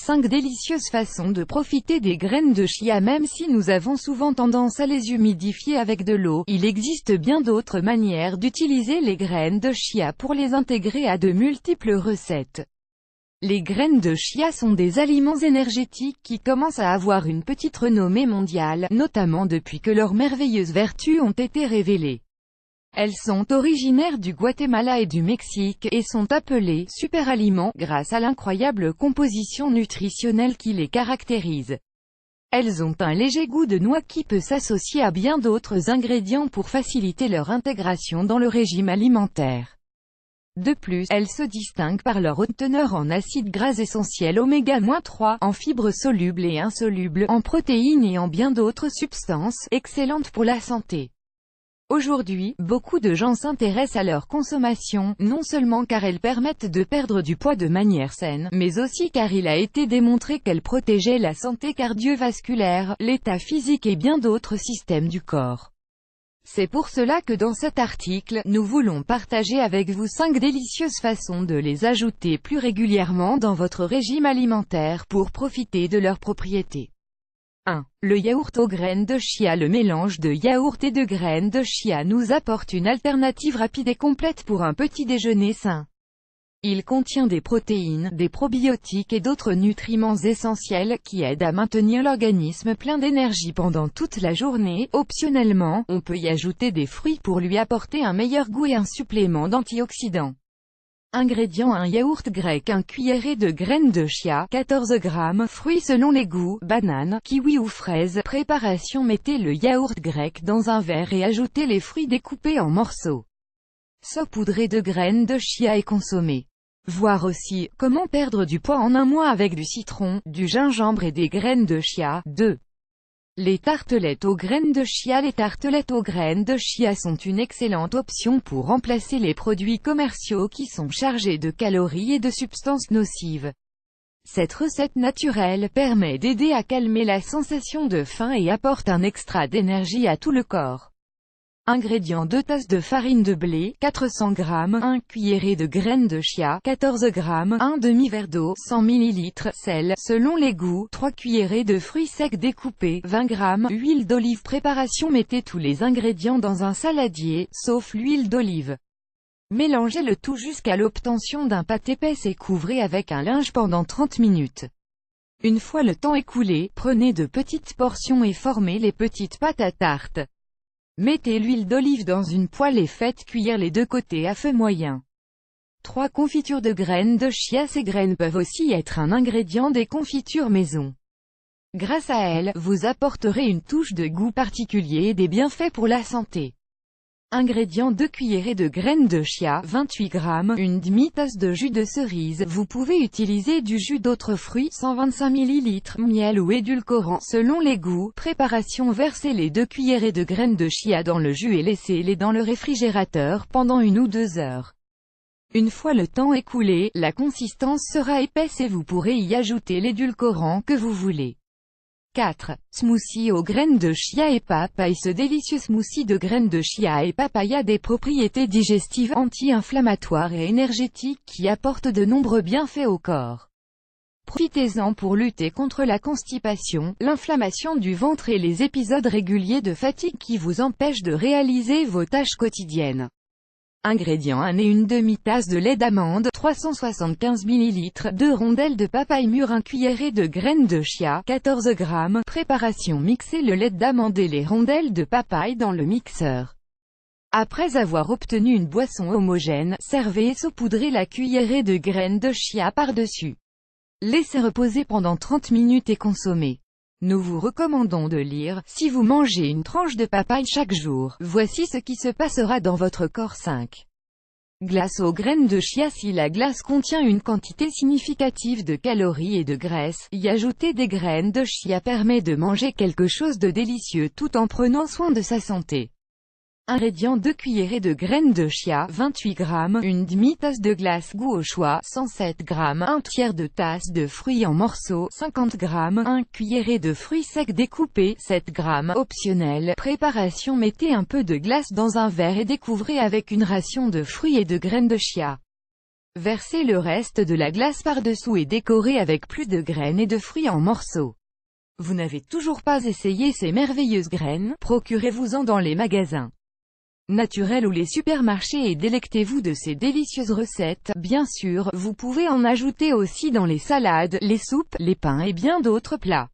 5 délicieuses façons de profiter des graines de chia. Même si nous avons souvent tendance à les humidifier avec de l'eau, il existe bien d'autres manières d'utiliser les graines de chia pour les intégrer à de multiples recettes. Les graines de chia sont des aliments énergétiques qui commencent à avoir une petite renommée mondiale, notamment depuis que leurs merveilleuses vertus ont été révélées. Elles sont originaires du Guatemala et du Mexique, et sont appelées « superaliments » grâce à l'incroyable composition nutritionnelle qui les caractérise. Elles ont un léger goût de noix qui peut s'associer à bien d'autres ingrédients pour faciliter leur intégration dans le régime alimentaire. De plus, elles se distinguent par leur haute teneur en acides gras essentiels oméga-3, en fibres solubles et insolubles, en protéines et en bien d'autres substances, excellentes pour la santé. Aujourd'hui, beaucoup de gens s'intéressent à leur consommation, non seulement car elles permettent de perdre du poids de manière saine, mais aussi car il a été démontré qu'elles protégeaient la santé cardiovasculaire, l'état physique et bien d'autres systèmes du corps. C'est pour cela que dans cet article, nous voulons partager avec vous 5 délicieuses façons de les ajouter plus régulièrement dans votre régime alimentaire pour profiter de leurs propriétés. 1. Le yaourt aux graines de chia. Le mélange de yaourt et de graines de chia nous apporte une alternative rapide et complète pour un petit déjeuner sain. Il contient des protéines, des probiotiques et d'autres nutriments essentiels qui aident à maintenir l'organisme plein d'énergie pendant toute la journée. Optionnellement, on peut y ajouter des fruits pour lui apporter un meilleur goût et un supplément d'antioxydants. Ingrédients: un yaourt grec, 1 cuillerée de graines de chia, 14 g, fruits selon les goûts, banane, kiwi ou fraise. Préparation: mettez le yaourt grec dans un verre et ajoutez les fruits découpés en morceaux. Saupoudrez de graines de chia et consommez. Voir aussi, comment perdre du poids en un mois avec du citron, du gingembre et des graines de chia. 2. Les tartelettes aux graines de chia. Les tartelettes aux graines de chia sont une excellente option pour remplacer les produits commerciaux qui sont chargés de calories et de substances nocives. Cette recette naturelle permet d'aider à calmer la sensation de faim et apporte un extra d'énergie à tout le corps. Ingrédients: 2 tasses de farine de blé, 400 g, 1 cuillerée de graines de chia, 14 g, 1 demi-verre d'eau, 100 ml, sel, selon les goûts, 3 cuillerées de fruits secs découpés, 20 g, huile d'olive. Préparation: mettez tous les ingrédients dans un saladier, sauf l'huile d'olive. Mélangez le tout jusqu'à l'obtention d'un pâte épaisse et couvrez avec un linge pendant 30 minutes. Une fois le temps écoulé, prenez de petites portions et formez les petites pâtes à tarte. Mettez l'huile d'olive dans une poêle et faites cuire les deux côtés à feu moyen. 3 confitures de graines de chia. Ces graines peuvent aussi être un ingrédient des confitures maison. Grâce à elles, vous apporterez une touche de goût particulier et des bienfaits pour la santé. Ingrédients: 2 cuillerées de graines de chia, 28 g, une demi-tasse de jus de cerise. Vous pouvez utiliser du jus d'autres fruits, 125 ml, miel ou édulcorant, selon les goûts. Préparation: versez les 2 cuillerées de graines de chia dans le jus et laissez-les dans le réfrigérateur pendant 1 ou 2 heures. Une fois le temps écoulé, la consistance sera épaisse et vous pourrez y ajouter l'édulcorant que vous voulez. 4. Smoothie aux graines de chia et papaye. Ce délicieux smoothie de graines de chia et papaye a des propriétés digestives, anti-inflammatoires et énergétiques qui apportent de nombreux bienfaits au corps. Profitez-en pour lutter contre la constipation, l'inflammation du ventre et les épisodes réguliers de fatigue qui vous empêchent de réaliser vos tâches quotidiennes. Ingrédients: 1 et 1 demi-tasse de lait d'amande, 375 ml, 2 rondelles de papaye mûre, 1 cuillerée de graines de chia, 14 g. Préparation: mixez le lait d'amande et les rondelles de papaye dans le mixeur. Après avoir obtenu une boisson homogène, servez et saupoudrez la cuillerée de graines de chia par-dessus. Laissez reposer pendant 30 minutes et consommez. Nous vous recommandons de lire, si vous mangez une tranche de papaye chaque jour, voici ce qui se passera dans votre corps. 5. Glace aux graines de chia. Si la glace contient une quantité significative de calories et de graisse, y ajouter des graines de chia permet de manger quelque chose de délicieux tout en prenant soin de sa santé. Ingrédients: 2 cuillerées de graines de chia, 28 g, une demi-tasse de glace goût au choix, 107 g, 1 tiers de tasse de fruits en morceaux, 50 g, 1 cuillerée de fruits secs découpés, 7 g, optionnel. Préparation: mettez un peu de glace dans un verre et découvrez avec une ration de fruits et de graines de chia. Versez le reste de la glace par-dessous et décorez avec plus de graines et de fruits en morceaux. Vous n'avez toujours pas essayé ces merveilleuses graines? Procurez-vous-en dans les magasins naturels ou les supermarchés et délectez-vous de ces délicieuses recettes. Bien sûr, vous pouvez en ajouter aussi dans les salades, les soupes, les pains et bien d'autres plats.